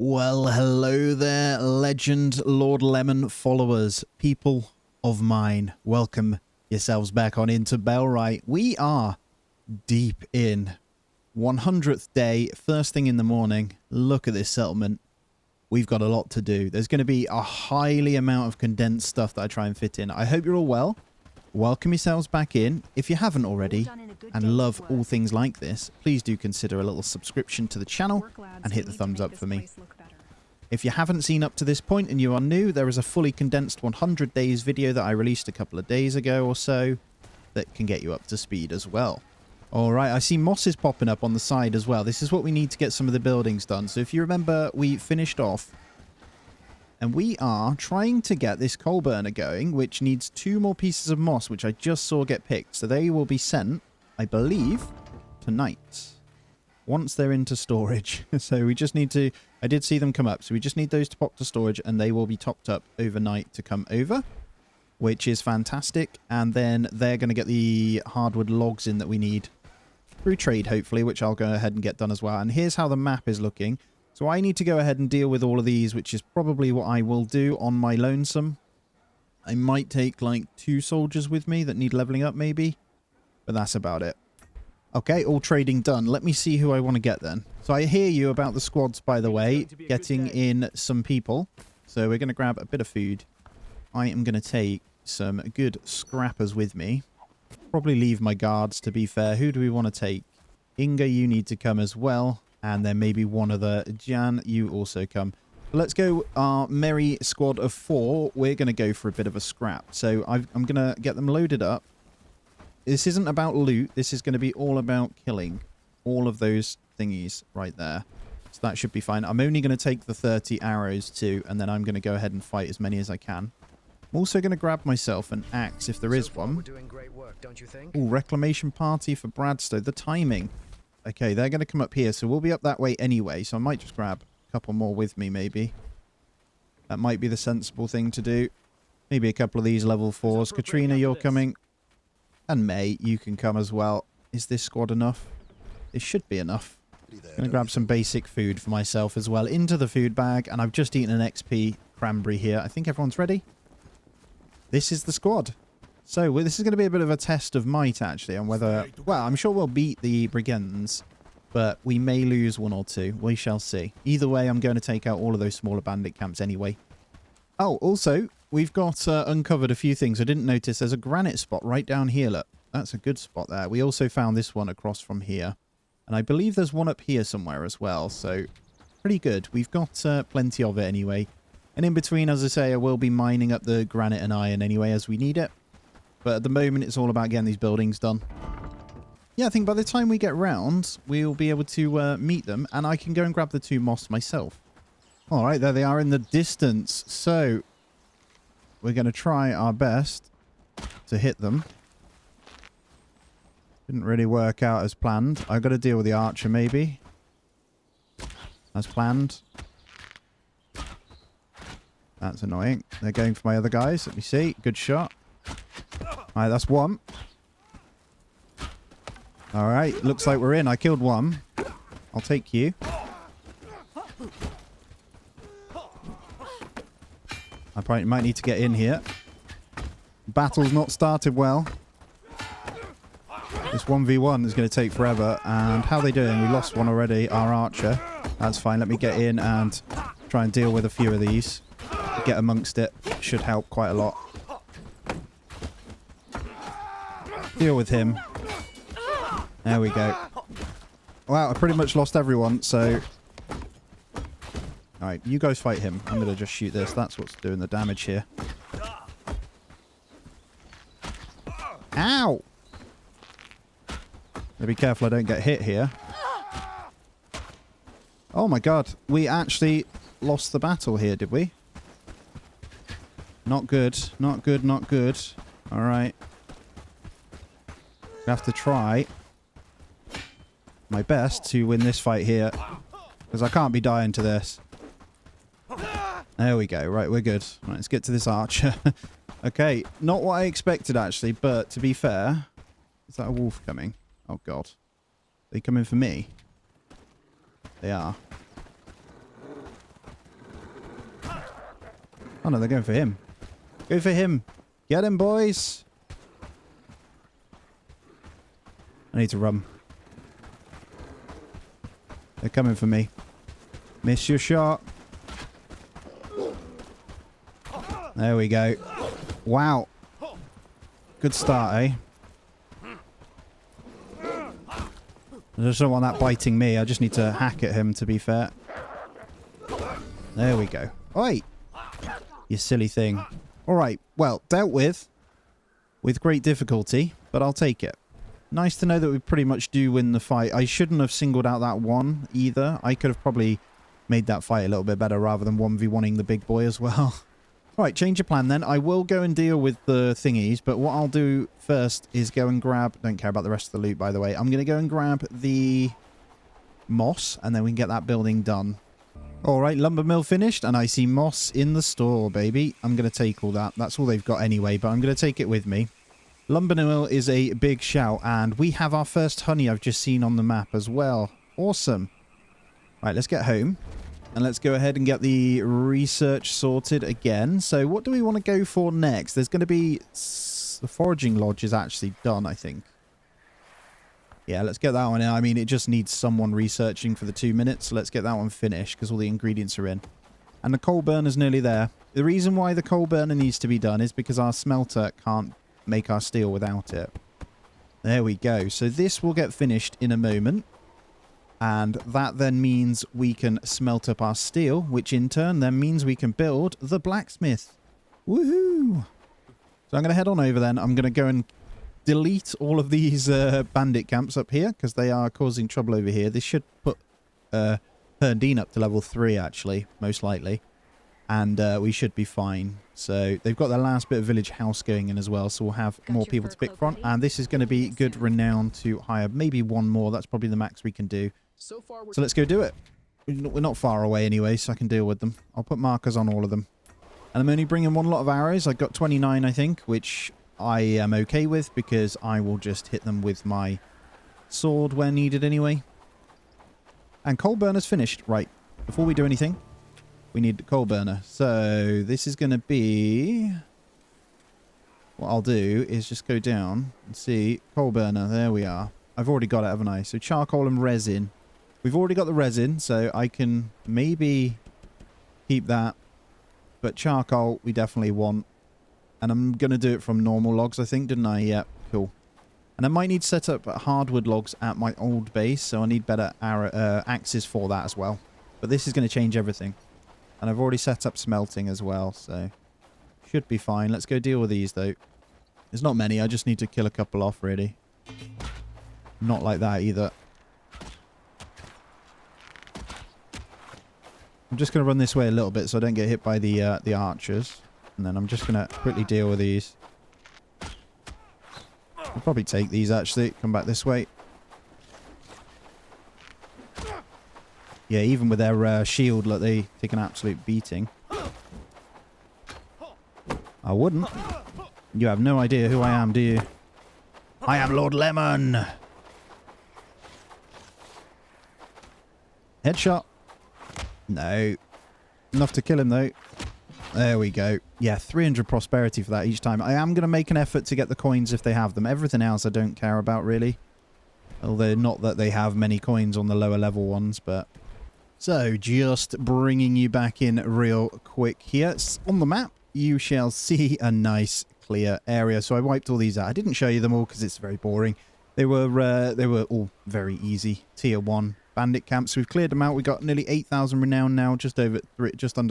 Well, hello there, Legend Lord Lemon followers, people of mine. Welcome yourselves back on into Bellwright. We are deep in 100th day, first thing in the morning. Look at this settlement. We've got a lot to do. There's going to be a highly amount of condensed stuff that I try and fit in. I hope you're all well. Welcome yourselves back in. If you haven't already and love all things like this, please do consider a little subscription to the channel and hit the thumbs up for me. If you haven't seen up to this point and you are new, there is a fully condensed 100 days video that I released a couple of days ago or so that can get you up to speed as well. Alright, I see mosses popping up on the side as well. This is what we need to get some of the buildings done. So if you remember, we finished off and we are trying to get this coal burner going, which needs 2 more pieces of moss, which I just saw get picked. So they will be sent, I believe, tonight, once they're into storage. So we just need to... I did see them come up, so we just need those to pop to storage, and they will be topped up overnight to come over, which is fantastic. And then they're going to get the hardwood logs in that we need through trade, hopefully, which I'll go ahead and get done as well. And here's how the map is looking. So I need to go ahead and deal with all of these, which is probably what I will do on my lonesome. I might take like 2 soldiers with me that need leveling up maybe, but that's about it. Okay, all trading done. Let me see who I want to get then. So I hear you about the squads, by the way, getting in some people. So we're going to grab a bit of food. I am going to take some good scrappers with me. Probably leave my guards, to be fair. Who do we want to take? Inga, you need to come as well. And then maybe one other. Jan, you also come. Let's go our merry squad of 4. We're going to go for a bit of a scrap. So I'm going to get them loaded up. This isn't about loot. This is going to be all about killing all of those thingies right there. So that should be fine. I'm only going to take the 30 arrows too, and then I'm going to go ahead and fight as many as I can. I'm also going to grab myself an axe if there is one. Ooh, reclamation party for Bradstow. The timing. Okay, they're going to come up here, so we'll be up that way anyway. So I might just grab a couple more with me, maybe. That might be the sensible thing to do. Maybe a couple of these level 4s. Katrina, you're coming. And May, you can come as well. Is this squad enough? This should be enough. I'm going to grab some basic food for myself as well into the food bag. And I've just eaten an XP cranberry here. I think everyone's ready. This is the squad. So this is going to be a bit of a test of might, actually, on whether... Well, I'm sure we'll beat the brigands, but we may lose 1 or 2. We shall see. Either way, I'm going to take out all of those smaller bandit camps anyway. Oh, also, we've got uncovered a few things. I didn't notice there's a granite spot right down here. Look, that's a good spot there. We also found this one across from here. And I believe there's one up here somewhere as well. So, pretty good. We've got plenty of it anyway. And in between, as I say, I will be mining up the granite and iron anyway as we need it. But at the moment, it's all about getting these buildings done. Yeah, I think by the time we get round, we'll be able to meet them. And I can go and grab the 2 moss myself. All right, there they are in the distance. So, we're going to try our best to hit them. Didn't really work out as planned. I've got to deal with the archer, maybe. As planned. That's annoying. They're going for my other guys. Let me see. Good shot. Alright, that's 1. Alright, looks like we're in. I killed 1. I'll take you. I probably might need to get in here. Battle's not started well. This 1v1 is going to take forever. And how are they doing? We lost one already, our archer. That's fine. Let me get in and try and deal with a few of these. Get amongst it. Should help quite a lot. Deal with him. There we go. Wow, I pretty much lost everyone, so... Alright, you guys fight him. I'm going to just shoot this. That's what's doing the damage here. Ow! Gotta be careful I don't get hit here. Oh my god. We actually lost the battle here, did we? Not good. Not good, not good. Alright. I have to try my best to win this fight here. Because I can't be dying to this. There we go. Right, we're good. Right, let's get to this archer. Okay, not what I expected, actually. But to be fair... Is that a wolf coming? Oh, God. Are they coming for me? They are. Oh no, they're going for him. Go for him. Get him, boys. I need to run. They're coming for me. Miss your shot. There we go. Wow. Good start, eh? I just don't want that biting me. I just need to hack at him, to be fair. There we go. Oi! You silly thing. Alright, well, dealt with great difficulty, but I'll take it. Nice to know that we pretty much do win the fight. I shouldn't have singled out that one either. I could have probably made that fight a little bit better rather than 1v1ing the big boy as well. Alright, change of plan then. I will go and deal with the thingies, but what I'll do first is go and grab... Don't care about the rest of the loot, by the way. I'm going to go and grab the moss, and then we can get that building done. Alright, lumber mill finished, and I see moss in the store, baby. I'm going to take all that. That's all they've got anyway, but I'm going to take it with me. Lumber mill is a big shout, and we have our first honey I've just seen on the map as well. Awesome. Right, let's get home. And let's go ahead and get the research sorted again. So what do we want to go for next? There's going to be... The foraging lodge is actually done, I think. Yeah, let's get that one in. I mean, it just needs someone researching for the 2 minutes. So let's get that one finished because all the ingredients are in. And the coal burner's nearly there. The reason why the coal burner needs to be done is because our smelter can't make our steel without it. There we go. So this will get finished in a moment. And that then means we can smelt up our steel, which in turn then means we can build the blacksmith. Woohoo! So I'm going to head on over then. I'm going to go and delete all of these bandit camps up here because they are causing trouble over here. This should put Herndine up to level 3 actually, most likely. And we should be fine. So they've got their last bit of village house going in as well, so we'll have more people to pick from. And this is going to be good renown to hire. Maybe one more. That's probably the max we can do. So let's go do it. We're not far away anyway, so I can deal with them. I'll put markers on all of them. And I'm only bringing one lot of arrows. I got 29, I think, which I am okay with because I will just hit them with my sword where needed anyway. And coal burner's finished. Right, before we do anything, we need the coal burner. So this is going to be... What I'll do is just go down and see coal burner. There we are. I've already got it, haven't I? So charcoal and resin. We've already got the resin, so I can maybe keep that. But charcoal, we definitely want. And I'm going to do it from normal logs, I think, didn't I? Yeah, cool. And I might need to set up hardwood logs at my old base, so I need better axes for that as well. But this is going to change everything. And I've already set up smelting as well, so should be fine. Let's go deal with these, though. There's not many. I just need to kill a couple off, really. Not like that, either. I'm just going to run this way a little bit so I don't get hit by the archers. And then I'm just going to quickly deal with these. I'll probably take these, actually. Come back this way. Yeah, even with their shield, look, they take an absolute beating. I wouldn't. You have no idea who I am, do you? I am Lord Lemon! Headshot. No. Enough to kill him, though. There we go. Yeah, 300 prosperity for that each time. I am going to make an effort to get the coins if they have them. Everything else I don't care about, really. Although, not that they have many coins on the lower level ones, but... So, just bringing you back in real quick here. On the map, you shall see a nice, clear area. So, I wiped all these out. I didn't show you them all because it's very boring. They were all very easy. Tier 1 bandit camps. We've cleared them out. We got nearly 8,000 renown now, just under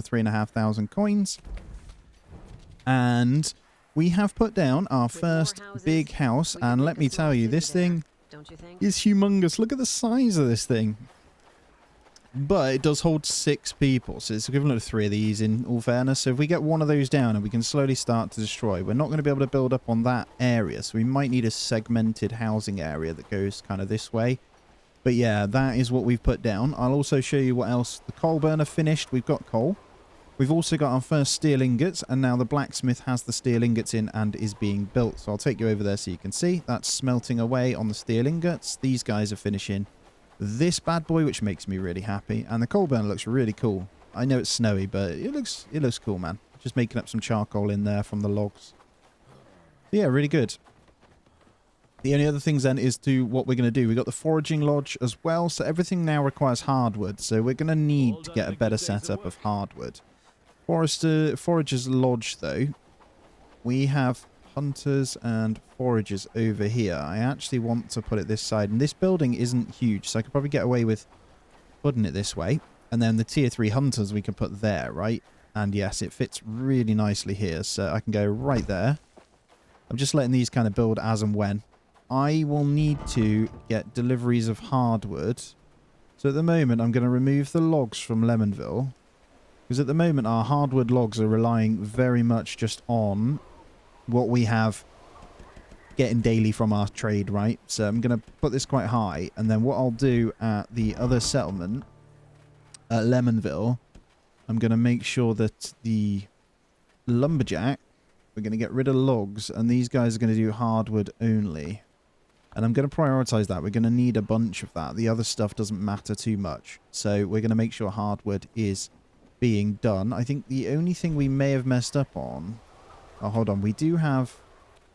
3,500 coins. And we have put down our first big house. And let me tell you, this thing is humongous. Look at the size of this thing. But it does hold 6 people, so it's equivalent to 3 of these in all fairness. So if we get one of those down and we can slowly start to destroy, we're not going to be able to build up on that area. So we might need a segmented housing area that goes kind of this way. But yeah, that is what we've put down. I'll also show you what else. The coal burner finished. We've got coal. We've also got our first steel ingots, and now the blacksmith has the steel ingots in and is being built. So I'll take you over there so you can see. That's smelting away on the steel ingots. These guys are finishing this bad boy, which makes me really happy. And the coal burner looks really cool. I know it's snowy, but it looks cool, man. Just making up some charcoal in there from the logs. Yeah, really good. The only other things then is to what we're going to do. We've got the foraging lodge as well. So everything now requires hardwood. So we're going to need to get a better setup of hardwood. Forager's lodge though. We have hunters and foragers over here. I actually want to put it this side. And this building isn't huge. So I could probably get away with putting it this way. And then the tier 3 hunters we can put there, right? And yes, it fits really nicely here. So I can go right there. I'm just letting these kind of build as and when. I will need to get deliveries of hardwood. So at the moment, I'm going to remove the logs from Lemonville. Because at the moment, our hardwood logs are relying very much just on what we have getting daily from our trade, right? So I'm going to put this quite high. And then what I'll do at the other settlement, at Lemonville, I'm going to make sure that the lumberjack, we're going to get rid of logs. And these guys are going to do hardwood only. And I'm going to prioritize that. We're going to need a bunch of that. The other stuff doesn't matter too much. So we're going to make sure hardwood is being done. I think the only thing we may have messed up on... Oh, hold on. We do have...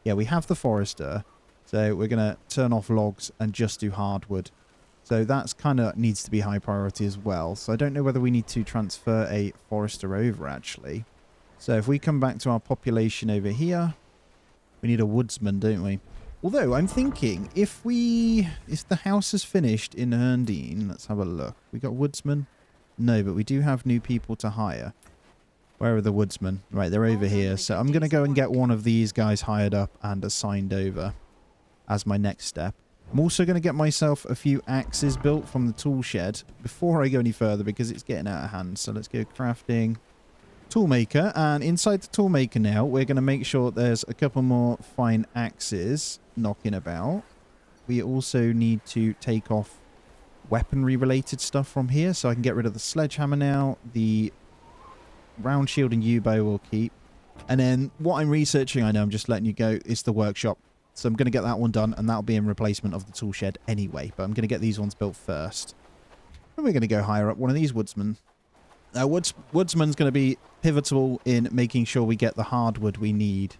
Yeah, we have the forester. So we're going to turn off logs and just do hardwood. So that's kind of needs to be high priority as well. So I don't know whether we need to transfer a forester over, actually. So if we come back to our population over here, we need a woodsman, don't we? Although, I'm thinking, if the house is finished in Herndine, let's have a look. We got woodsmen? No, but we do have new people to hire. Where are the woodsmen? Right, they're over here. So I'm going to go and get one of these guys hired up and assigned over as my next step. I'm also going to get myself a few axes built from the tool shed before I go any further because it's getting out of hand. So let's go crafting. Toolmaker, and inside the toolmaker now we're going to make sure there's a couple more fine axes knocking about. We also need to take off weaponry related stuff from here, so I can get rid of the sledgehammer now. The round shield and U-bow will keep, and then what I'm researching, I know I'm just letting you go, is the workshop. So I'm going to get that one done, and that'll be in replacement of the tool shed anyway, but I'm going to get these ones built first, and we're going to go hire up one of these woodsmen. Woodsman's going to be pivotal in making sure we get the hardwood we need.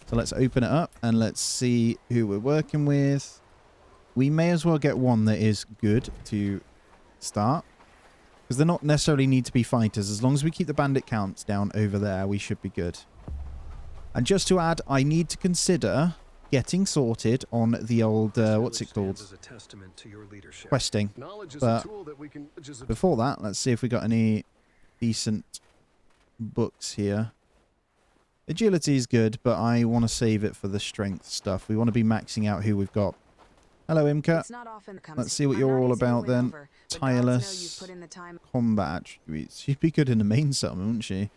So let's open it up and let's see who we're working with. We may as well get one that is good to start. Because they not necessarily need to be fighters. As long as we keep the bandit counts down over there, we should be good. And just to add, I need to consider getting sorted on the old, what's it called? Questing. But before that, let's see if we got any decent books here. Agility is good, but I want to save it for the strength stuff. We want to be maxing out who we've got. Hello, Imka. Let's see what you're all about then. Tireless combat. She'd be good in the main settlement, wouldn't she?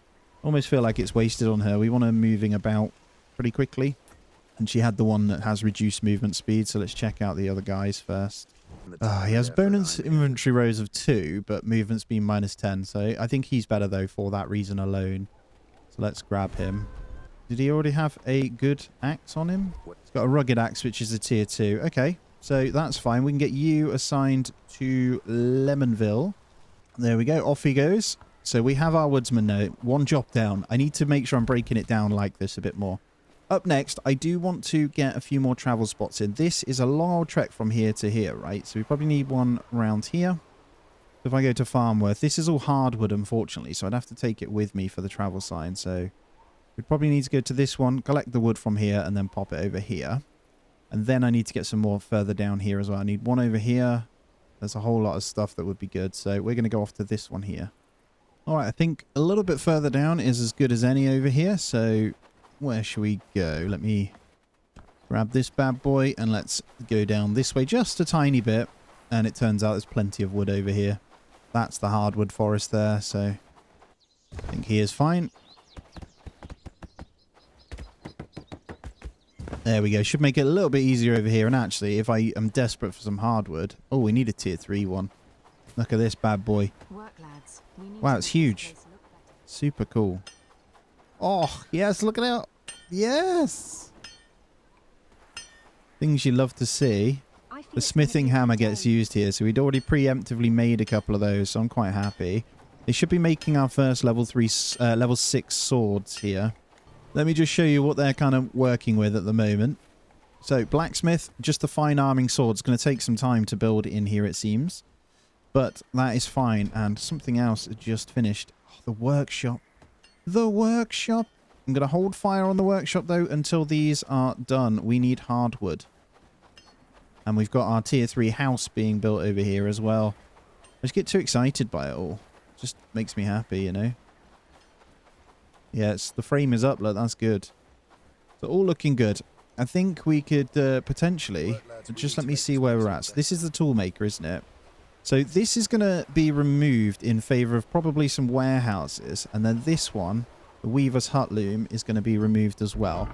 Almost feel like it's wasted on her. We want her moving about pretty quickly. And she had the one that has reduced movement speed, so let's check out the other guys first. He has bonus inventory rows of 2, but movement speed -10, so I think he's better, though, for that reason alone. So let's grab him. Did he already have a good axe on him? He's got a rugged axe, which is a tier 2. Okay, so that's fine. We can get you assigned to Lemonville. There we go. Off he goes. So we have our woodsman now. One job down. I need to make sure I'm breaking it down like this a bit more. Up next, I do want to get a few more travel spots in. This is a long old trek from here to here, right? So we probably need one around here. If I go to Farmworth, this is all hardwood, unfortunately, so I'd have to take it with me for the travel sign. So we'd probably need to go to this one, collect the wood from here, and then pop it over here. And then I need to get some more further down here as well. I need one over here. There's a whole lot of stuff that would be good. So we're going to go off to this one here. All right, I think a little bit further down is as good as any over here. So where should we go? Let me grab this bad boy and let's go down this way just a tiny bit. And it turns out there's plenty of wood over here. That's the hardwood forest there, so I think he is fine. There we go. Should make it a little bit easier over here. And actually, if I am desperate for some hardwood... Oh, we need a tier 3 one. Look at this bad boy. Wow, it's huge. Super cool. Oh, yes, look at it. Yes! Things you love to see. The smithing hammer gets used here, so we'd already preemptively made a couple of those, so I'm quite happy. They should be making our first level 6 swords here. Let me just show you what they're kind of working with at the moment. So, blacksmith, just the fine arming sword. It's going to take some time to build in here, it seems. But that is fine. And something else just finished. Oh, the workshop. The workshop. I'm going to hold fire on the workshop, though, until these are done. We need hardwood. And we've got our tier 3 house being built over here as well. I just get too excited by it all. It just makes me happy, you know. Yeah, the frame is up. Look, that's good. So all looking good. I think we could potentially... Just let me see where we're at. So this is the toolmaker, isn't it? So this is going to be removed in favour of probably some warehouses. And then this one, the Weaver's Hut Loom, is going to be removed as well.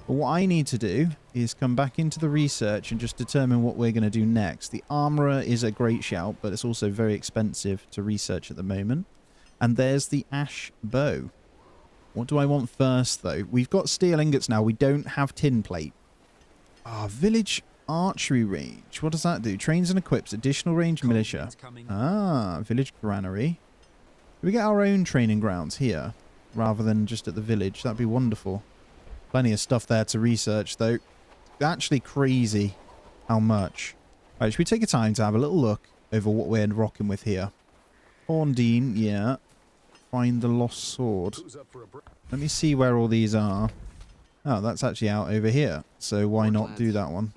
But what I need to do is come back into the research and just determine what we're going to do next. The Armourer is a great shout, but it's also very expensive to research at the moment. And there's the Ash Bow. What do I want first, though? We've got steel ingots now. We don't have tin plate. Ah, village archery range. What does that do? Trains and equips additional range militia. Ah, village granary. We get our own training grounds here rather than just at the village. That'd be wonderful. Plenty of stuff there to research, though. Actually crazy how much. Right, should we take a time to have a little look over what we're rocking with here? Horndean, yeah. Find the lost sword. Let me see where all these are. Oh, that's actually out over here. So why not do that one?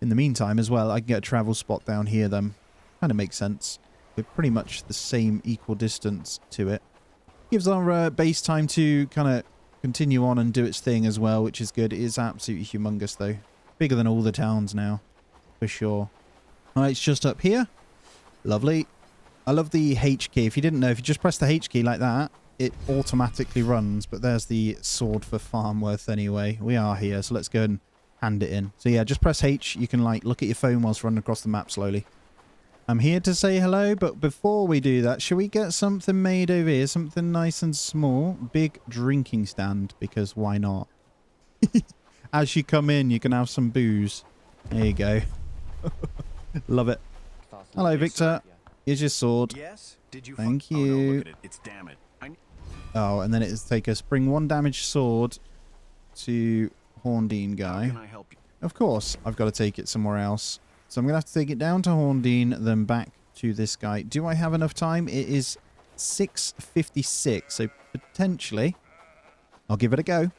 In the meantime as well, I can get a travel spot down here then. Kind of makes sense. We're pretty much the same equal distance to it. Gives our base time to kind of continue on and do its thing as well, which is good. It is absolutely humongous though. Bigger than all the towns now, for sure. Alright, it's just up here. Lovely. I love the H key. If you didn't know, if you just press the H key like that, it automatically runs. But there's the sword for Farmworth anyway. We are here, so let's go and hand it in. So yeah, just press H. You can like look at your phone whilst running across the map slowly. I'm here to say hello, but before we do that, should we get something made over here? Something nice and small. Big drinking stand, because why not? As you come in, you can have some booze. There you go. Love it. Hello, Victor. Here's your sword. Yes? Did you Thank you. Oh, no, look at it. It's damn it. Oh, and then it's take us. Bring 1 damaged sword to Horndean guy. How can I help you? Of course, I've got to take it somewhere else. So I'm going to have to take it down to Horndean, then back to this guy. Do I have enough time? It is 6:56, so potentially I'll give it a go.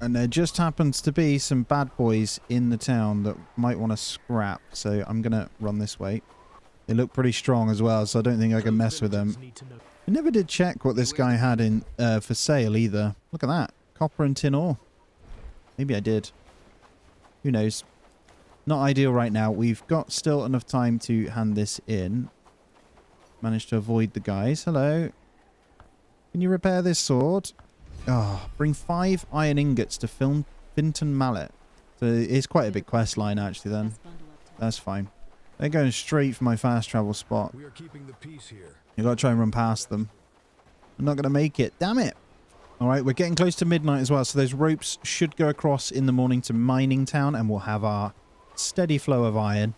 And there just happens to be some bad boys in the town that might want to scrap, so I'm going to run this way. They look pretty strong as well, so I don't think I can mess with them. I never did check what this guy had in for sale either. Look at that. Copper and tin ore. Maybe I did. Who knows? Not ideal right now. We've got still enough time to hand this in. Managed to avoid the guys. Hello. Can you repair this sword? Oh, bring 5 iron ingots to Finton Mallet. So it's quite a big quest line actually then. That's fine. They're going straight for my fast travel spot. We are keeping the peace here. You gotta try and run past them. I'm not gonna make it. Damn it! Alright, we're getting close to midnight as well, so those ropes should go across in the morning to Mining Town, and we'll have our steady flow of iron.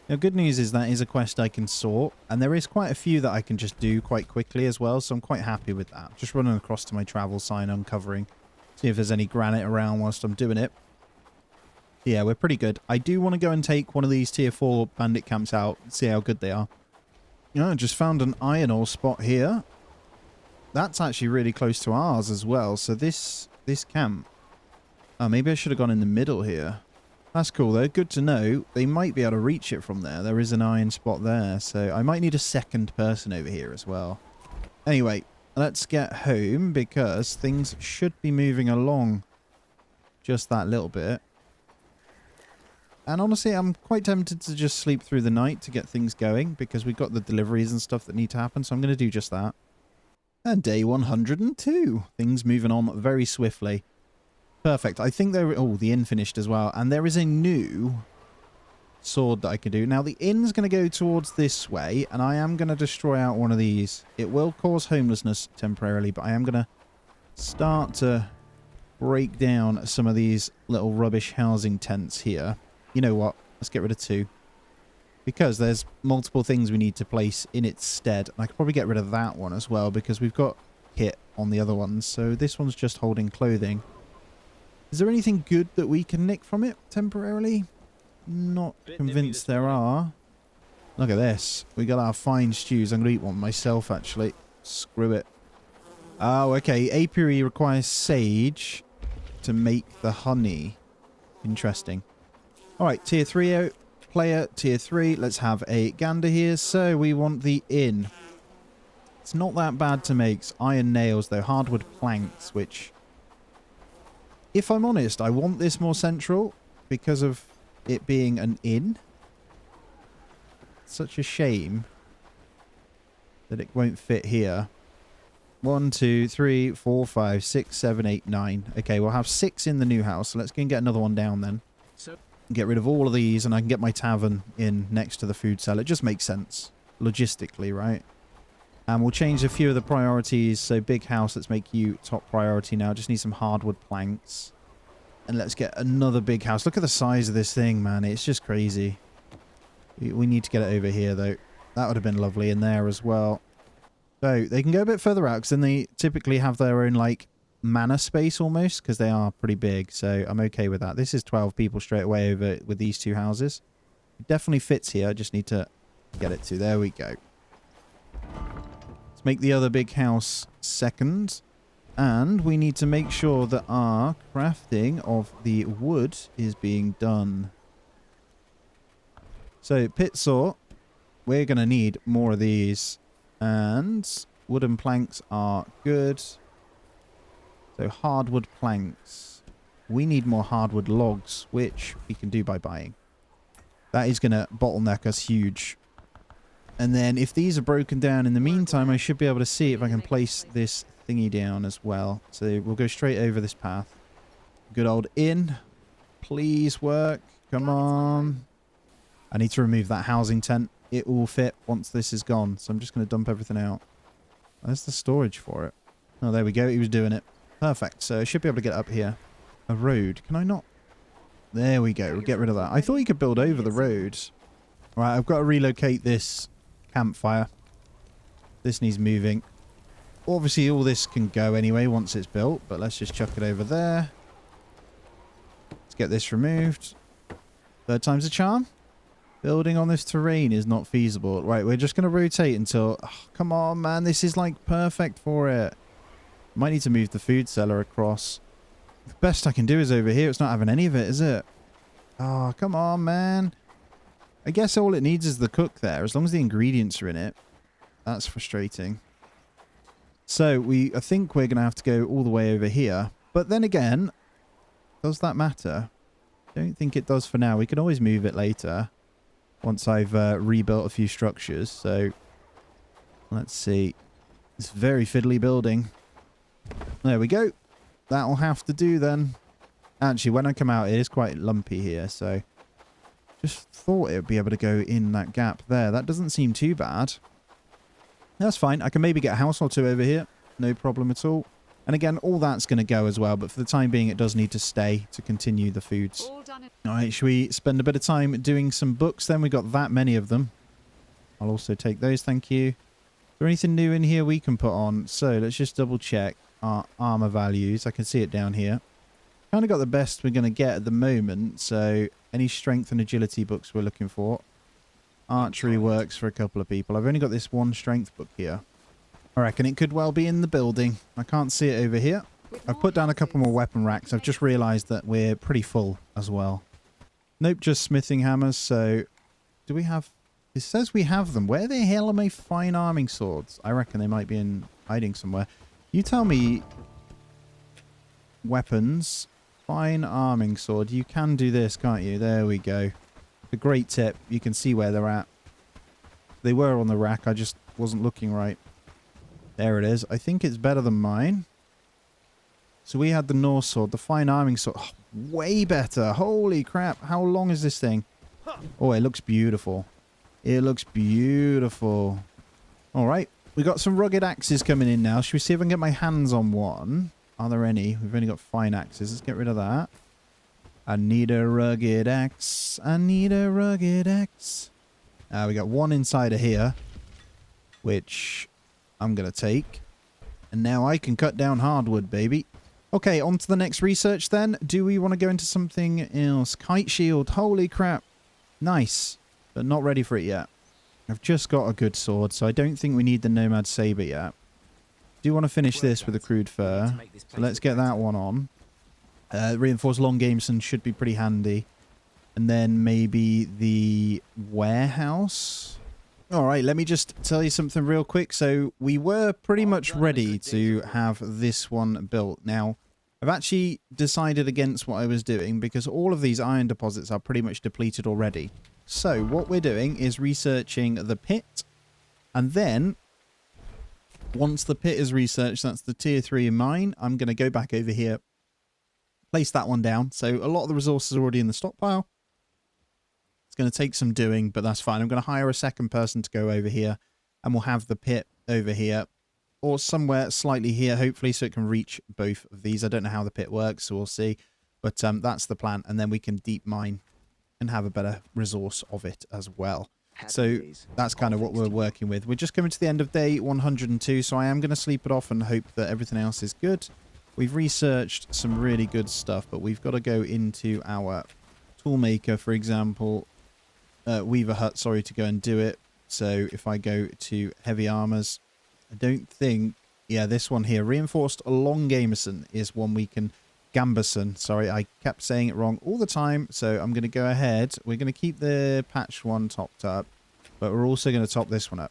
Now, good news is that is a quest I can sort, and there is quite a few that I can just do quite quickly as well, so I'm quite happy with that. Just running across to my travel sign, uncovering. See if there's any granite around whilst I'm doing it. Yeah, we're pretty good. I do want to go and take one of these tier 4 bandit camps out, see how good they are. I just found an iron ore spot here. That's actually really close to ours as well. So this camp. Oh, maybe I should have gone in the middle here. That's cool though. Good to know. They might be able to reach it from there. There is an iron spot there. So I might need a second person over here as well. Anyway, let's get home because things should be moving along just that little bit. And honestly, I'm quite tempted to just sleep through the night to get things going because we've got the deliveries and stuff that need to happen. So I'm going to do just that. And day 102. Things moving on very swiftly. Perfect. I think there... Oh, the inn finished as well. And there is a new sword that I can do. Now, the inn's going to go towards this way. And I am going to destroy out one of these. It will cause homelessness temporarily. But I am going to start to break down some of these little rubbish housing tents here. You know what? Let's get rid of 2. because there's multiple things we need to place in its stead. And I could probably get rid of that one as well because we've got kit on the other ones. So this one's just holding clothing. Is there anything good that we can nick from it temporarily? Not convinced there are. Look at this. We got our fine stews. I'm going to eat one myself, actually. Screw it. Oh, okay. Apiary requires sage to make the honey. Interesting. All right, tier 3 player, tier 3. Let's have a gander here. So we want the inn. It's not that bad to make. It's iron nails, though. Hardwood planks, which, if I'm honest, I want this more central because of it being an inn. Such a shame that it won't fit here. 1, 2, 3, 4, 5, 6, 7, 8, 9. Okay, we'll have 6 in the new house. So let's go and get another one down then. So Get rid of all of these and I can get my tavern in next to the food cell. It just makes sense logistically, right? And we'll change a few of the priorities. So big house, let's make you top priority now. Just need some hardwood planks. And let's get another big house. Look at the size of this thing, man. It's just crazy. We need to get it over here, though. That would have been lovely in there as well. So they can go a bit further out because then they typically have their own, like, manor space almost because they are pretty big. So I'm okay with that. This is 12 people straight away over with these 2 houses. It definitely fits here. I just need to get it to. There we go. Let's make the other big house second. And we need to make sure that our crafting of the wood is being done. So, pit saw. We're going to need more of these. And wooden planks are good. So, hardwood planks. We need more hardwood logs, which we can do by buying. That is going to bottleneck us huge. And then, if these are broken down in the meantime, I should be able to see if I can place this thingy down as well. So, we'll go straight over this path. Good old inn. Please work. Come on. I need to remove that housing tent. It will fit once this is gone. So I'm just going to dump everything out. There's the storage for it. Oh, there we go. He was doing it. Perfect. So I should be able to get up here. A road. Can I not? There we go. We'll get rid of that. I thought you could build over the road. Right, I've got to relocate this campfire. This needs moving. Obviously, all this can go anyway once it's built. But let's just chuck it over there. Let's get this removed. 3rd time's a charm. Building on this terrain is not feasible. Right, we're just going to rotate until... Oh, come on, man. This is, like, perfect for it. Might need to move the food cellar across. The best I can do is over here. It's not having any of it, is it? Oh, come on, man. I guess all it needs is the cook there. As long as the ingredients are in it. That's frustrating. So, I think we're going to have to go all the way over here. But then again, does that matter? I don't think it does for now. We can always move it later. Once I've rebuilt a few structures. So, let's see. It's very fiddly building. There we go. That'll have to do then. Actually, when I come out, it is quite lumpy here. So, just thought it would be able to go in that gap there. That doesn't seem too bad. That's fine. I can maybe get a house or 2 over here. No problem at all. And again, all that's going to go as well. But for the time being, it does need to stay to continue the foods. All right, should we spend a bit of time doing some books then? We got that many of them. I'll also take those, thank you. Is there anything new in here we can put on? So let's just double check our armor values. I can see it down here. Kind of got the best we're going to get at the moment. So any strength and agility books we're looking for. Archery works for a couple of people. I've only got this one strength book here. I reckon it could well be in the building. I can't see it over here. I've put down a couple more weapon racks. I've just realised that we're pretty full as well. Nope, just smithing hammers. So, do we have... It says we have them. Where the hell are my fine arming swords? I reckon they might be in hiding somewhere. You tell me... Weapons. Fine arming sword. You can do this, can't you? There we go. A great tip. You can see where they're at. They were on the rack. I just wasn't looking right. There it is. I think it's better than mine. So we had the Norse sword, the fine arming sword. Oh, way better. Holy crap. How long is this thing? Oh, it looks beautiful. It looks beautiful. All right. We got some rugged axes coming in now. Should we see if I can get my hands on one? Are there any? We've only got fine axes. Let's get rid of that. I need a rugged axe. I need a rugged axe. We got one inside of here, which I'm going to take. And now I can cut down hardwood, baby. Okay, on to the next research then. Do we want to go into something else? Kite shield. Holy crap. Nice. But not ready for it yet. I've just got a good sword, so I don't think we need the nomad saber yet. Do want to finish this with a crude fur. So let's get that one on. Reinforced long gameson should be pretty handy. And then maybe the warehouse. All right, let me just tell you something real quick. So we were pretty much ready to have this one built. Now, I've actually decided against what I was doing because all of these iron deposits are pretty much depleted already. So what we're doing is researching the pit. And then, once the pit is researched, that's the tier 3 in mine, I'm going to go back over here, place that one down. So a lot of the resources are already in the stockpile. Going to take some doing, but that's fine. I'm going to hire a second person to go over here, and we'll have the pit over here or somewhere slightly here, hopefully, so it can reach both of these. I don't know how the pit works, so we'll see, but that's the plan, and then we can deep mine and have a better resource of it as well. So that's kind of what we're working with. We're just coming to the end of day 102, so I am going to sleep it off and hope that everything else is good. We've researched some really good stuff, but we've got to go into our toolmaker, for example, Weaver hut, sorry, to go and do it. So if I go to heavy armors, I don't think, yeah, this one here, reinforced long gamerson is one we can, gamberson, sorry, I kept saying it wrong all the time. So I'm going to go ahead, we're going to keep the patch one topped up, but we're also going to top this one up.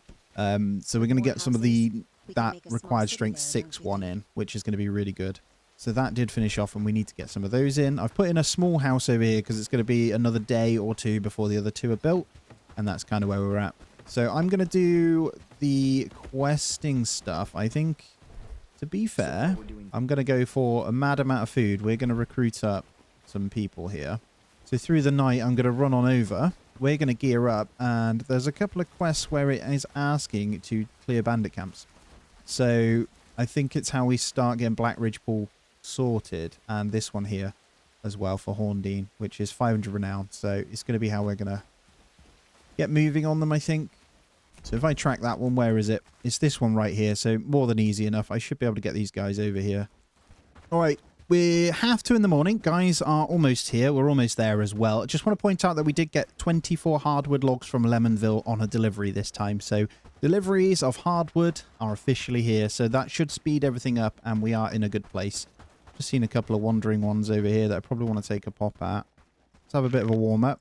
So we're going to get some of that required strength 6 one in, which is going to be really good. So that did finish off, and we need to get some of those in. I've put in a small house over here because it's going to be another day or two before the other two are built. And that's kind of where we're at. So I'm going to do the questing stuff. I think, to be fair, I'm going to go for a mad amount of food. We're going to recruit up some people here. So through the night, I'm going to run on over. We're going to gear up. And there's a couple of quests where it is asking to clear bandit camps. So I think it's how we start getting Black Ridge Pool sorted, and this one here as well for Horndean, which is 500 renown. So it's going to be how we're going to get moving on them, I think. So if I track that one, where is it? It's this one right here. So more than easy enough. I should be able to get these guys over here. All right, we're 2:30 in the morning. Guys are almost here. We're almost there as well. I just want to point out that we did get 24 hardwood logs from Lemonville on a delivery this time. So deliveries of hardwood are officially here. So that should speed everything up, and we are in a good place. Just seen a couple of wandering ones over here that I probably want to take a pop at. Let's have a bit of a warm-up.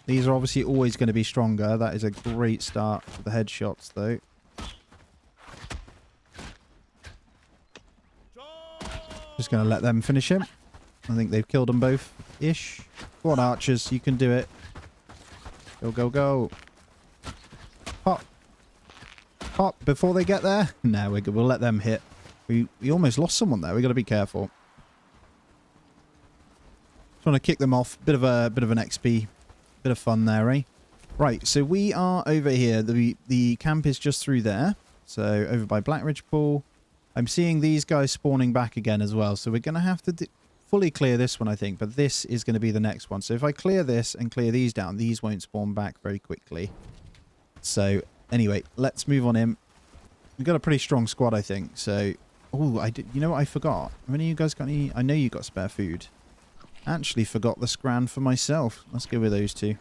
These are obviously always going to be stronger. That is a great start for the headshots, though. Just going to let them finish him. I think they've killed them both-ish. Go on, archers. You can do it. Go, go, go. Pop. Pop before they get there. No, we'll let them hit. We almost lost someone there. We got to be careful. Just want to kick them off. Bit of an XP. Bit of fun there, eh? Right, so we are over here. The camp is just through there. So over by Black Ridge Pool. I'm seeing these guys spawning back again as well. So we're going to have to fully clear this one, I think. But this is going to be the next one. So if I clear this and clear these down, these won't spawn back very quickly. So anyway, let's move on in. We've got a pretty strong squad, I think. So, oh, you know what I forgot? Have any of you guys got any? I know you got spare food. Actually forgot the scran for myself. Let's go with those two.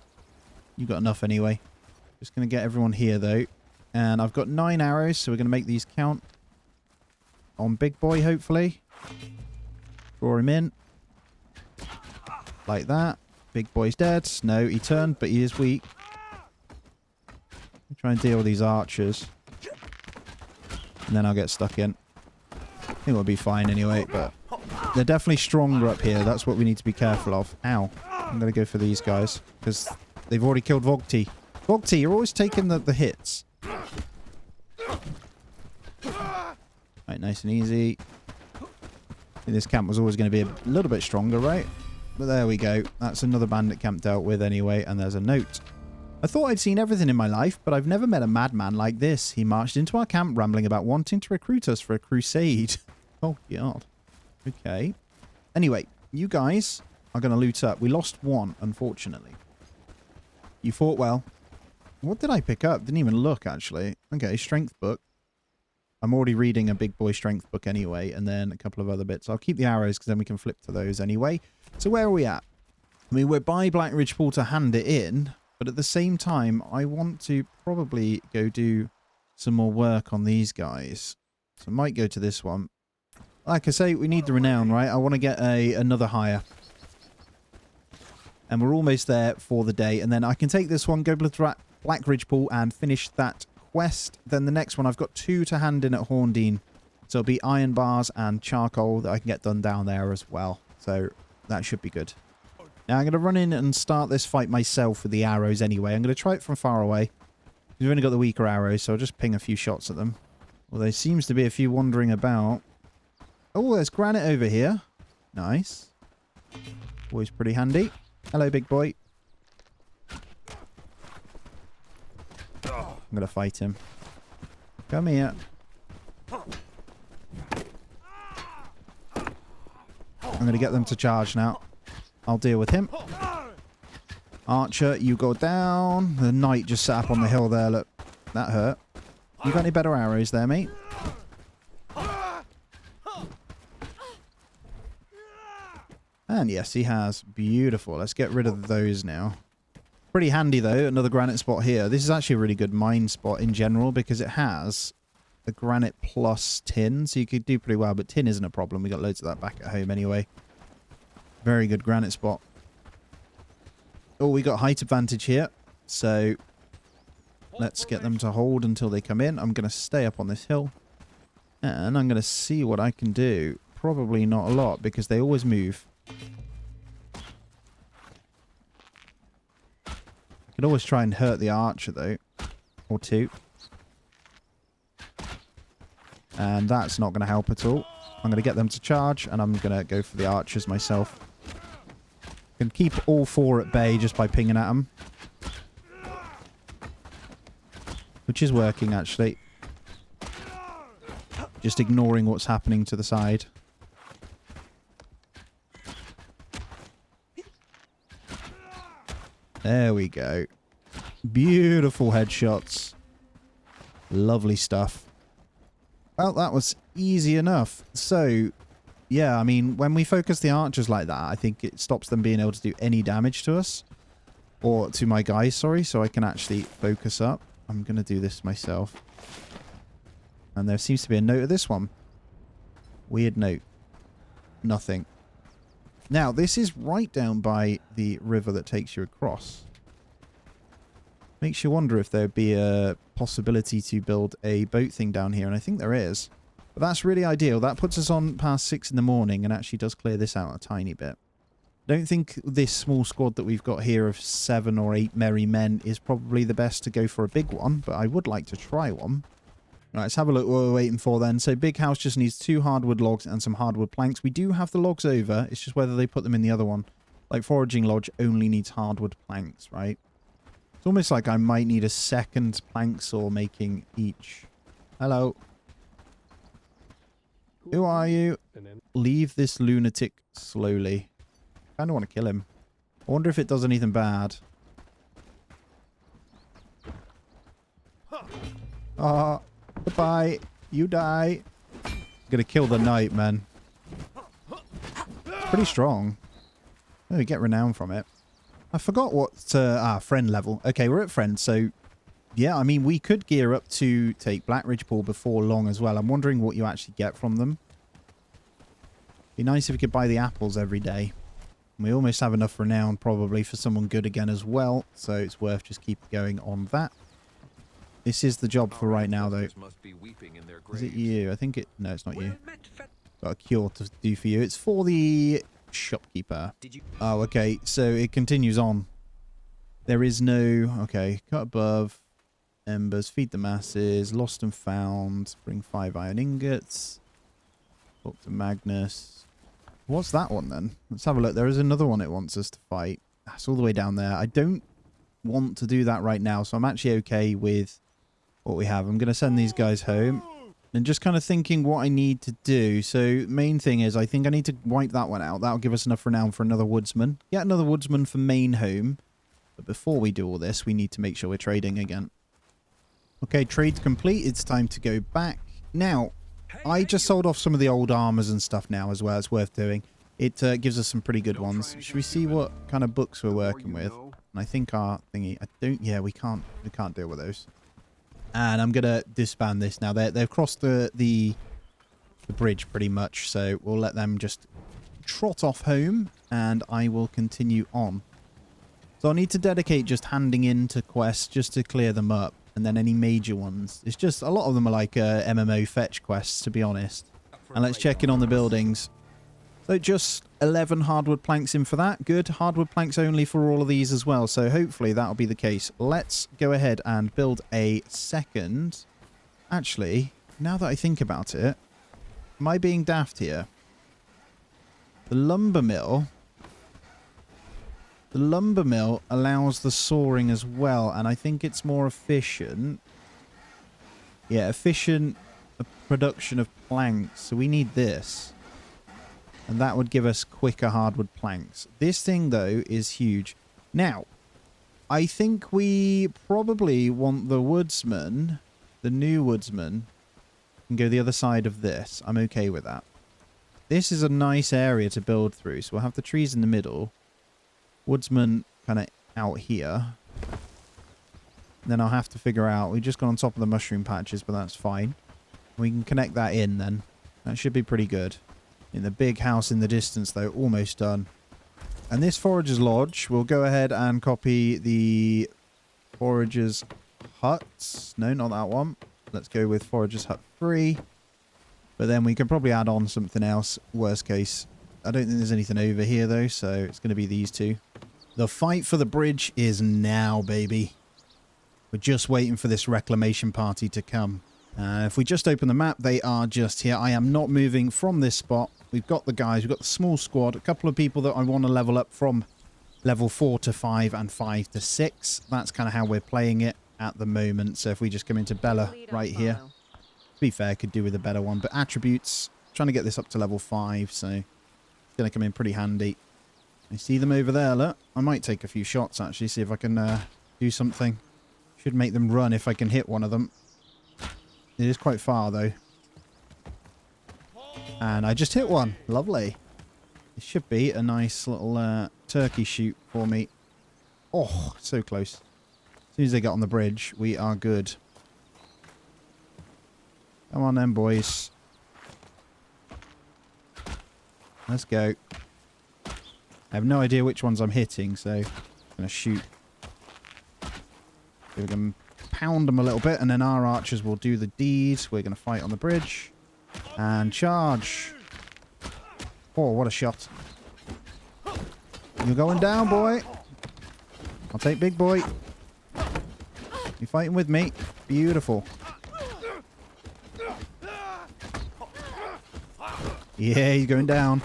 You got enough anyway. Just going to get everyone here, though. And I've got 9 arrows, so we're going to make these count. On Big Boy, hopefully. Draw him in. Like that. Big Boy's dead. No, he turned, but he is weak. Try and deal with these archers. And then I'll get stuck in. I think we'll be fine anyway, but they're definitely stronger up here. That's what we need to be careful of. Ow. I'm going to go for these guys, because they've already killed Vogty. Vogty, you're always taking the hits. Right, nice and easy. I think this camp was always going to be a little bit stronger, right? But there we go. That's another bandit camp dealt with anyway, and there's a note. I thought I'd seen everything in my life, but I've never met a madman like this. He marched into our camp rambling about wanting to recruit us for a crusade. Oh, God. Okay. Anyway, you guys are going to loot up. We lost one, unfortunately. You fought well. What did I pick up? Didn't even look, actually. Okay, strength book. I'm already reading a big boy strength book anyway, and then a couple of other bits. I'll keep the arrows because then we can flip to those anyway. So where are we at? I mean, we're by Black Ridge Pool to hand it in, but at the same time, I want to probably go do some more work on these guys. So I might go to this one. Like I say, we need the renown, right? I want to get another hire. And we're almost there for the day. And then I can take this one, go to Black Ridge Pool and finish that quest. Then the next one, I've got 2 to hand in at Horndean. So it'll be iron bars and charcoal that I can get done down there as well. So that should be good. Now I'm going to run in and start this fight myself with the arrows anyway. I'm going to try it from far away. We've only got the weaker arrows, so I'll just ping a few shots at them. Well, there seems to be a few wandering about. Oh, there's granite over here. Nice. Always pretty handy. Hello, big boy. I'm going to fight him. Come here. I'm going to get them to charge now. I'll deal with him. Archer, you go down. The knight just sat up on the hill there. Look, that hurt. You got any better arrows there, mate? And yes, he has. Beautiful. Let's get rid of those now. Pretty handy, though. Another granite spot here. This is actually a really good mine spot in general because it has a granite plus tin, so you could do pretty well. But tin isn't a problem. We got loads of that back at home anyway. Very good granite spot. Oh, we got height advantage here. So let's get them to hold until they come in. I'm going to stay up on this hill. And I'm going to see what I can do. Probably not a lot because they always move. I could always try and hurt the archer though. Or 2. And that's not going to help at all. I'm going to get them to charge and I'm going to go for the archers myself. Can keep all 4 at bay just by pinging at them. Which is working, actually. Just ignoring what's happening to the side. There we go. Beautiful headshots. Lovely stuff. Well, that was easy enough. So, yeah, I mean, when we focus the archers like that, I think it stops them being able to do any damage to us. Or to my guys, sorry, so I can actually focus up. I'm going to do this myself. And there seems to be a note of this one. Weird note. Nothing. Now, this is right down by the river that takes you across. Makes you wonder if there'd be a possibility to build a boat thing down here, and I think there is. But that's really ideal. That puts us on past 6 in the morning and actually does clear this out a tiny bit. I don't think this small squad that we've got here of 7 or 8 merry men is probably the best to go for a big one, but I would like to try one. Right, let's have a look what we're waiting for then. So big house just needs 2 hardwood logs and some hardwood planks. We do have the logs over. It's just whether they put them in the other one. Like foraging lodge only needs hardwood planks, right? It's almost like I might need a second plank saw making each. Hello. Who are you? Leave this lunatic slowly. I kind of want to kill him. I wonder if it does anything bad. Ah, goodbye. You die. I'm gonna kill the knight, man. It's pretty strong. Oh, we get renown from it. I forgot what... friend level. Okay, we're at friend, so... Yeah, I mean, we could gear up to take Black Ridge Pool before long as well. I'm wondering what you actually get from them. Be nice if we could buy the apples every day. We almost have enough renown probably for someone good again as well, so it's worth just keep going on that. This is the job for right now, though. Is it you? I think it... No, it's not you. Got a cure to do for you. It's for the shopkeeper. Oh, okay. So it continues on. There is no... Okay. Cut above. Embers. Feed the masses. Lost and found. Bring 5 iron ingots. Talk to Magnus. What's that one then? Let's have a look. There is another one it wants us to fight. That's all the way down there. I don't want to do that right now, so I'm actually okay with what we have. I'm going to send these guys home and just kind of thinking what I need to do. So main thing is I think I need to wipe that one out. That'll give us enough renown for another woodsman. Get another woodsman for main home. But before we do all this, we need to make sure we're trading again. Okay, trade's complete. It's time to go back. Now, I just sold off some of the old armors and stuff now as well. It's worth doing. It gives us some pretty good ones. Should we see what kind of books we're working with? And I think our thingy... Yeah, we can't deal with those. And I'm going to disband this now. They've crossed the bridge pretty much. So we'll let them just trot off home. And I will continue on. So I'll need to dedicate just handing in to quests just to clear them up. And then any major ones. It's just, a lot of them are like MMO fetch quests, to be honest. And let's check in on the buildings. So just 11 hardwood planks in for that. Good. Hardwood planks only for all of these as well. So hopefully that'll be the case. Let's go ahead and build a second. Actually, now that I think about it, am I being daft here? The lumber mill allows the sawing as well, and I think it's more efficient. Yeah, efficient production of planks. So we need this. And that would give us quicker hardwood planks. This thing, though, is huge. Now, I think we probably want the woodsman, the new woodsman, can go the other side of this. I'm okay with that. This is a nice area to build through. So we'll have the trees in the middle. Woodsman kind of out here. And then I'll have to figure out... We just got on top of the mushroom patches, but that's fine. We can connect that in then. That should be pretty good. In the big house in the distance, though, almost done. And this Forager's Lodge, we'll go ahead and copy the Forager's Hut. No, not that one. Let's go with Forager's Hut 3. But then we can probably add on something else, worst case. I don't think there's anything over here, though, so it's going to be these two. The fight for the bridge is now, baby. We're just waiting for this reclamation party to come. If we just open the map, they are just here. I am not moving from this spot. We've got the guys. We've got the small squad. A couple of people that I want to level up from level 4 to 5 and 5 to 6. That's kind of how we're playing it at the moment. So if we just come into Bella right here. To be fair, could do with a better one. But attributes, trying to get this up to level 5. So it's going to come in pretty handy. I see them over there, look. I might take a few shots, actually. See if I can do something. Should make them run if I can hit one of them. It is quite far, though. And I just hit one. Lovely. It should be a nice little turkey shoot for me. Oh, so close. As soon as they get on the bridge, we are good. Come on then, boys. Let's go. I have no idea which ones I'm hitting, so I'm going to shoot. We can pound them a little bit, and then our archers will do the deed. We're going to fight on the bridge. And charge. Oh, what a shot. You're going down, boy. I'll take big boy. You're fighting with me. Beautiful. Yeah, he's going down.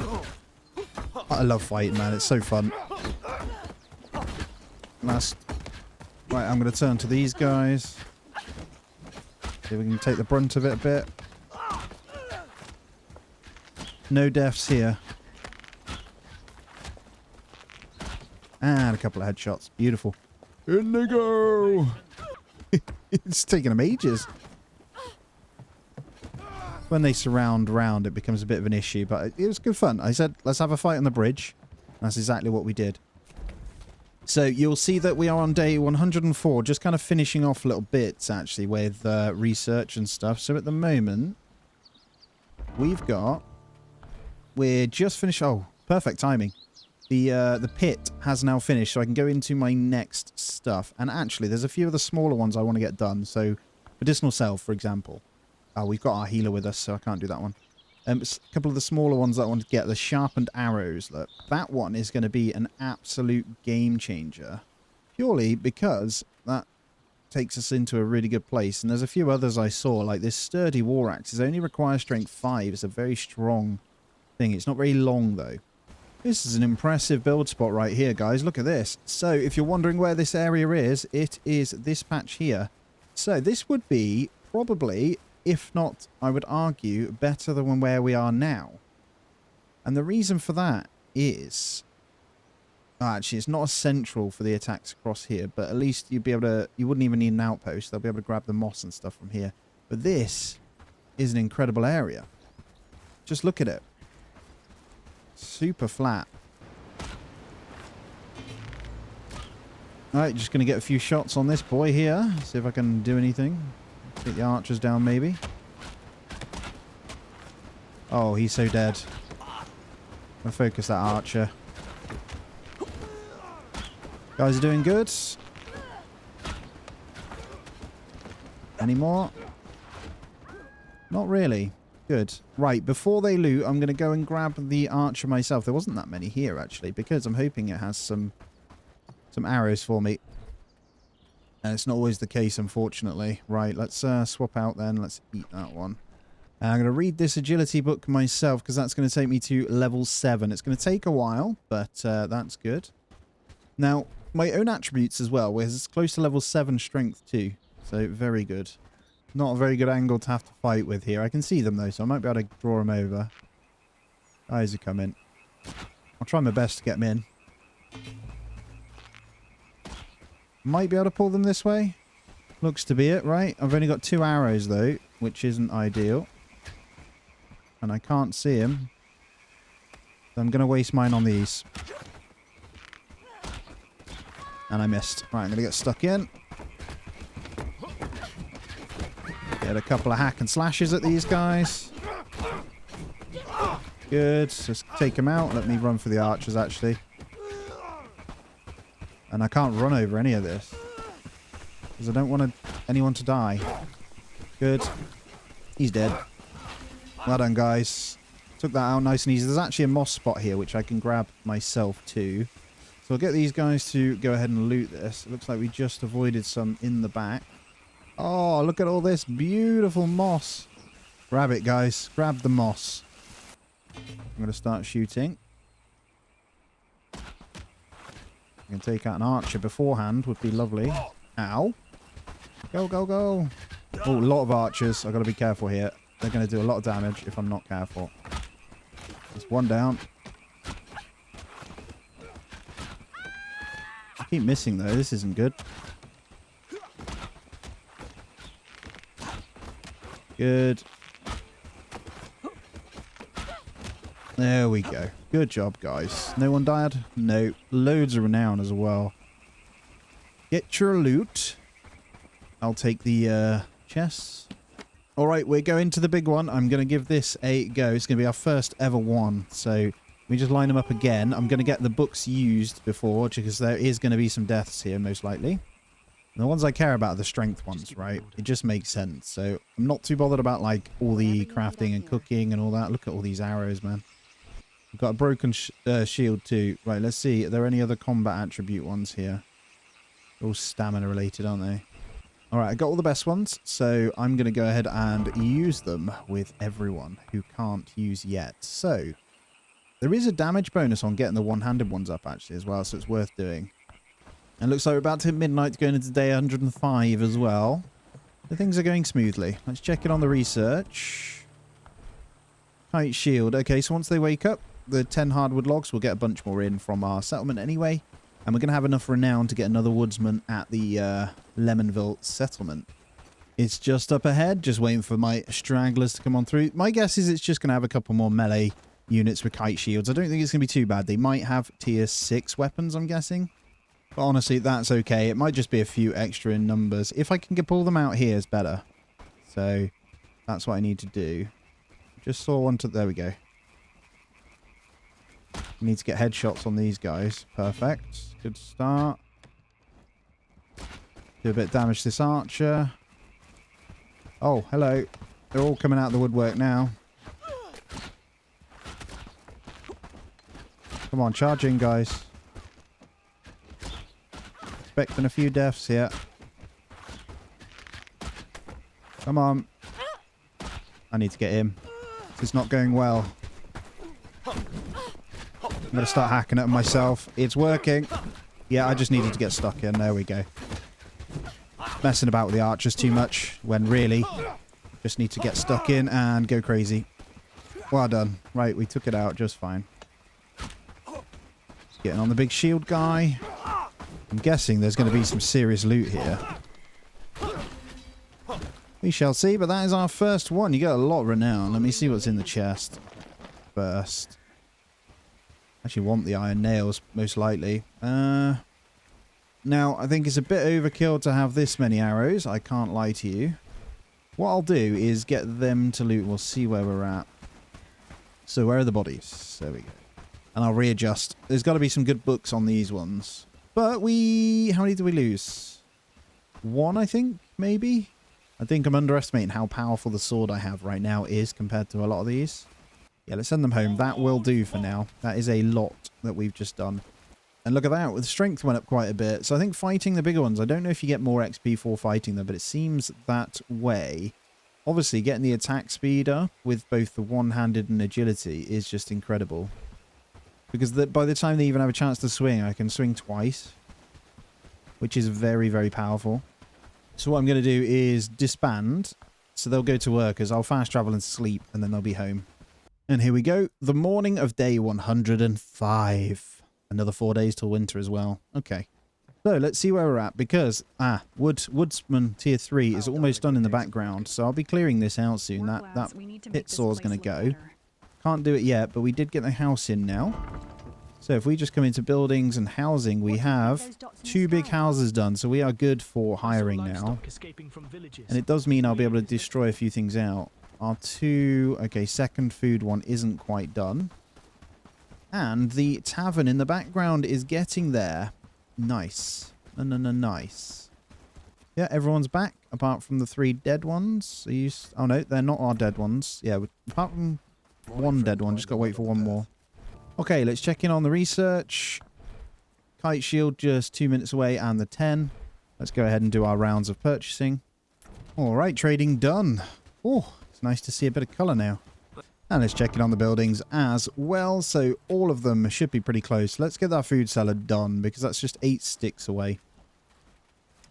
I love fighting, man. It's so fun. Last. Right, I'm going to turn to these guys. See if we can take the brunt of it a bit. No deaths here. And a couple of headshots. Beautiful. In they go! It's taking them ages. When they surround round, it becomes a bit of an issue, but it was good fun. I said, let's have a fight on the bridge. That's exactly what we did. So you'll see that we are on day 104, just kind of finishing off little bits, actually, with research and stuff. So at the moment, we're just finished. Oh, perfect timing. The pit has now finished, so I can go into my next stuff. And actually, there's a few of the smaller ones I want to get done. So medicinal cell, for example. Oh, we've got our healer with us, so I can't do that one. A couple of the smaller ones that I want to get, the sharpened arrows. Look, that one is going to be an absolute game changer. Purely because that takes us into a really good place. And there's a few others I saw, like this sturdy war axe. It only requires strength 5. It's a very strong thing. It's not very long, though. This is an impressive build spot right here, guys. Look at this. So if you're wondering where this area is, it is this patch here. So this would be probably... if not, I would argue, better than where we are now. And the reason for that is Oh, actually, it's not essential for the attacks across here, but at least you'd be able to... You wouldn't even need an outpost. They'll be able to grab the moss and stuff from here. But this is an incredible area. Just look at it. Super flat. Alright, just going to get a few shots on this boy here. See if I can do anything. Get the archers down, maybe. Oh, he's so dead. I'll focus that archer. Guys are doing good. Any more? Not really. Good. Right, before they loot, I'm going to go and grab the archer myself. There wasn't that many here, actually, because I'm hoping it has some arrows for me. And it's not always the case, unfortunately. Right, let's swap out then. Let's eat that one. I'm going to read this agility book myself because that's going to take me to level 7. It's going to take a while, but that's good. Now, my own attributes as well, where it's close to level 7 strength too. So, very good. Not a very good angle to have to fight with here. I can see them though, so I might be able to draw them over. Guys are coming. I'll try my best to get them in. Might be able to pull them this way. Looks to be it, right? I've only got 2 arrows though, which isn't ideal. And I can't see him. So I'm going to waste mine on these. And I missed. Right, I'm going to get stuck in. Get a couple of hack and slashes at these guys. Good. Just take them out. Let me run for the archers, actually. And I can't run over any of this. Because I don't want anyone to die. Good. He's dead. Well done, guys. Took that out nice and easy. There's actually a moss spot here, which I can grab myself too. So I'll get these guys to go ahead and loot this. It looks like we just avoided some in the back. Oh, look at all this beautiful moss. Grab it, guys. Grab the moss. I'm going to start shooting. I can take out an archer beforehand. Would be lovely. Ow. Go, go, go. Oh, a lot of archers. I've got to be careful here. They're going to do a lot of damage if I'm not careful. Just one down. I keep missing, though. This isn't good. Good. There we go. Good job, guys. No one died? No. Loads of renown as well. Get your loot. I'll take the chests. Alright, we're going to the big one. I'm going to give this a go. It's going to be our first ever one. So, we just line them up again. I'm going to get the books used before, because there is going to be some deaths here, most likely. And the ones I care about are the strength ones, right? It just makes sense. So, I'm not too bothered about, like, all the crafting and cooking and all that. Look at all these arrows, man. We've got a broken shield, too. Right, let's see. Are there any other combat attribute ones here? They're all stamina related, aren't they? Alright, I got all the best ones, so I'm going to go ahead and use them with everyone who can't use yet. So, there is a damage bonus on getting the one-handed ones up, actually, as well, so it's worth doing. And looks like we're about to hit midnight, going into day 105 as well. So things are going smoothly. Let's check it on the research. Kite shield. Okay, so once they wake up, the 10 hardwood logs, we'll get a bunch more in from our settlement anyway. And we're going to have enough renown to get another woodsman at the Lemonville settlement. It's just up ahead, just waiting for my stragglers to come on through. My guess is it's just going to have a couple more melee units with kite shields. I don't think it's going to be too bad. They might have tier 6 weapons, I'm guessing. But honestly, that's okay. It might just be a few extra in numbers. If I can pull them out here, it's better. So, that's what I need to do. Just saw one to... There we go. Need to get headshots on these guys. Perfect. Good start. Do a bit of damage to this archer. Oh, hello. They're all coming out of the woodwork now. Come on, charge in, guys. Expecting a few deaths here. Come on. I need to get him. It's not going well. I'm going to start hacking at myself. It's working. Yeah, I just needed to get stuck in. There we go. Messing about with the archers too much when really just need to get stuck in and go crazy. Well done. Right, we took it out just fine. Getting on the big shield guy. I'm guessing there's going to be some serious loot here. We shall see, but that is our first one. You get a lot of renown. Let me see what's in the chest first. Actually want the iron nails, most likely. Now, I think it's a bit overkill to have this many arrows. I can't lie to you. What I'll do is get them to loot. We'll see where we're at. So where are the bodies? There we go. And I'll readjust. There's got to be some good books on these ones. But how many did we lose? One, I think, maybe? I think I'm underestimating how powerful the sword I have right now is compared to a lot of these. Yeah, let's send them home. That will do for now. That is a lot that we've just done. And look at that. The strength went up quite a bit. So I think fighting the bigger ones, I don't know if you get more XP for fighting them, but it seems that way. Obviously, getting the attack speed up with both the one-handed and agility is just incredible. Because by the time they even have a chance to swing, I can swing twice. Which is very, very powerful. So what I'm going to do is disband. So they'll go to work as I'll fast travel and sleep, and then they'll be home. And here we go. The morning of day 105. Another 4 days till winter as well. Okay. So let's see where we're at, because Woodsman Tier 3 is almost done in the background, so I'll be clearing this out soon. That pit saw is going to go. Can't do it yet, but we did get the house in now. So if we just come into buildings and housing, we have 2 big houses done, so we are good for hiring now. And it does mean I'll be able to destroy a few things out. Our 2, okay, second food one isn't quite done. And the tavern in the background is getting there. Nice. Nice. Yeah, everyone's back, apart from the 3 dead ones. Oh no, they're not our dead ones. Yeah, apart from one dead one, just got to wait for one more. Okay, let's check in on the research. Kite shield just 2 minutes away, and the 10. Let's go ahead and do our rounds of purchasing. Alright, trading done. Oh, it's nice to see a bit of colour now. And let's check in on the buildings as well. So all of them should be pretty close. Let's get that food cellar done, because that's just 8 sticks away.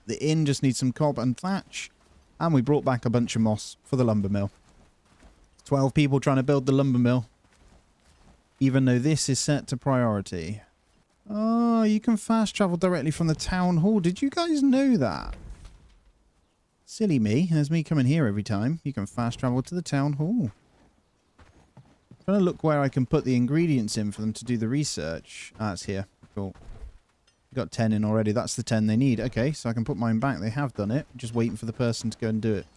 The inn just needs some cob and thatch. And we brought back a bunch of moss for the lumber mill. 12 people trying to build the lumber mill. Even though this is set to priority. Oh, you can fast travel directly from the town hall. Did you guys know that? Silly me. There's me coming here every time. You can fast travel to the town hall. Trying to look where I can put the ingredients in for them to do the research. Ah, it's here. Cool. Got 10 in already. That's the 10 they need. Okay, so I can put mine back. They have done it. Just waiting for the person to go and do it.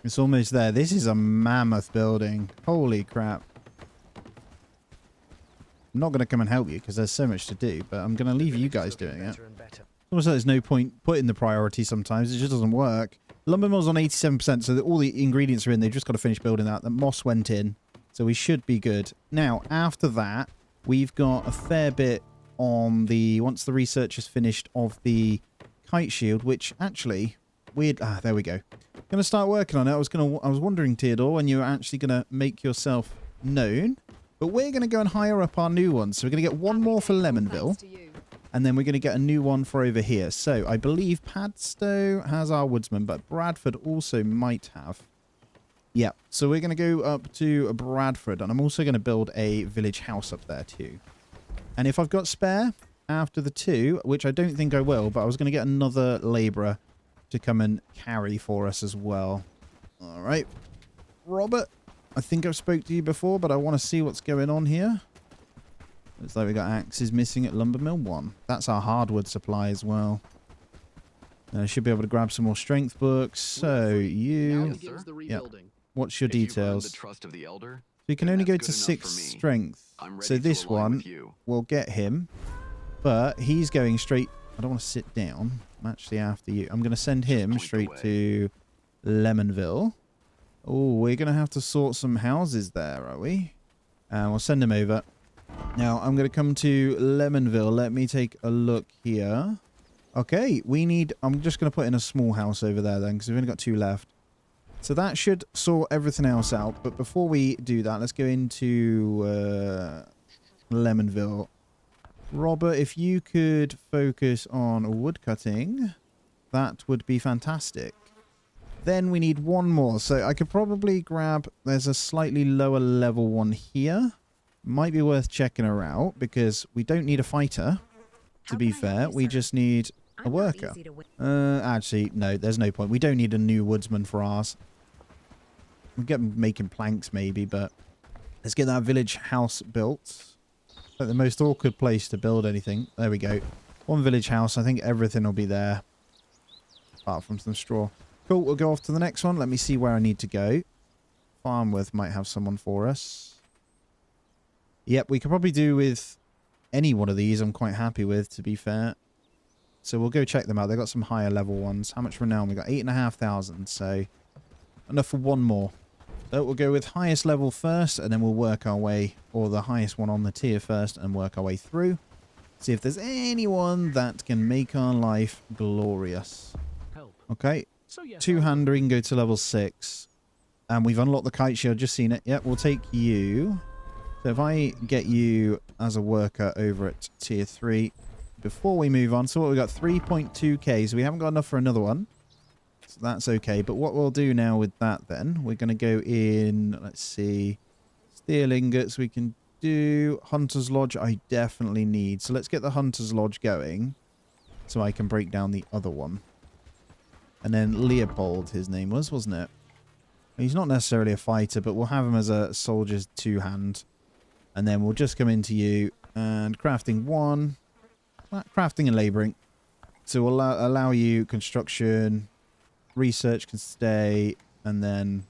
It's almost there. This is a mammoth building. Holy crap. I'm not going to come and help you because there's so much to do, but I'm going to leave you guys doing it. Almost like there's no point putting the priority sometimes. It just doesn't work. Lumber mill's on 87%, so all the ingredients are in. They've just got to finish building that. The moss went in. So we should be good. Now, after that, we've got a fair bit on the... Once the research is finished of the kite shield, which actually... Weird... Ah, there we go. Going to start working on it. I was wondering, Theodore, when you were actually going to make yourself known. But we're going to go and hire up our new one. So we're going to get one more for Lemonville. And then we're going to get a new one for over here. So I believe Padstow has our woodsman, but Bradford also might have... Yeah, so we're going to go up to Bradford, and I'm also going to build a village house up there too. And if I've got spare after the 2, which I don't think I will, but I was going to get another labourer to come and carry for us as well. All right, Robert, I think I've spoke to you before, but I want to see what's going on here. Looks like we got axes missing at Lumber Mill 1. That's our hardwood supply as well. I should be able to grab some more strength books. So you... Yep. What's your details? So you can only go to 6 strength. So this one will get him. But he's going straight... I don't want to sit down. I'm actually after you. I'm going to send him straight to Lemonville. Oh, we're going to have to sort some houses there, are we? And we'll send him over. Now, I'm going to come to Lemonville. Let me take a look here. Okay, we need... I'm just going to put in a small house over there then, because we've only got 2 left. So that should sort everything else out. But before we do that, let's go into Lemonville. Robert, if you could focus on wood cutting, that would be fantastic. Then we need one more. So I could probably grab... There's a slightly lower level one here. Might be worth checking her out because we don't need a fighter, to be fair. We just need a worker. Actually, no, there's no point. We don't need a new woodsman for ours. We'll get making planks maybe, but let's get that village house built. Like the most awkward place to build anything. There we go. One village house. I think everything will be there. Apart from some straw. Cool, we'll go off to the next one. Let me see where I need to go. Farmworth might have someone for us. Yep, we could probably do with any one of these I'm quite happy with, to be fair. So we'll go check them out. They've got some higher level ones. How much renown? We've got 8,500, so enough for one more. So we'll go with highest level first, and then we'll work our way, or the highest one on the tier first, and work our way through. See if there's anyone that can make our life glorious. Okay, two-hander, you can go to level 6. And we've unlocked the kite shield, just seen it. Yep, we'll take you. So if I get you as a worker over at tier 3, before we move on, so what, we've got 3.2k, so we haven't got enough for another one. So that's okay, but what we'll do now with that then, we're going to go in, let's see, steel ingots we can do, Hunter's Lodge I definitely need. So let's get the Hunter's Lodge going, so I can break down the other one. And then Leopold, his name was, wasn't it? He's not necessarily a fighter, but we'll have him as a soldier's two-hand. And then we'll just come into you and crafting 1. Crafting and labouring. So we'll allow you construction, research can stay, and then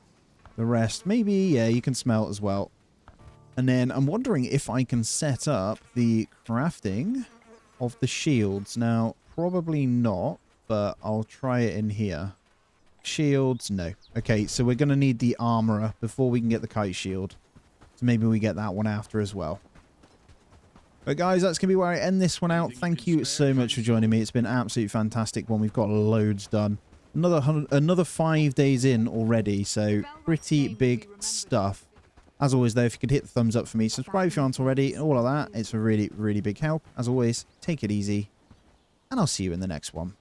the rest. Maybe, yeah, you can smelt as well. And then I'm wondering if I can set up the crafting of the shields. Now, probably not, but I'll try it in here. Shields, no. Okay, so we're going to need the armourer before we can get the kite shield. So maybe we get that one after as well. But guys, that's going to be where I end this one out. Thank you so much for joining me. It's been an absolutely fantastic one. We've got loads done. Another 5 days in already, so pretty big stuff. As always, though, if you could hit the thumbs up for me, subscribe if you aren't already, and all of that, it's a really, really big help. As always, take it easy, and I'll see you in the next one.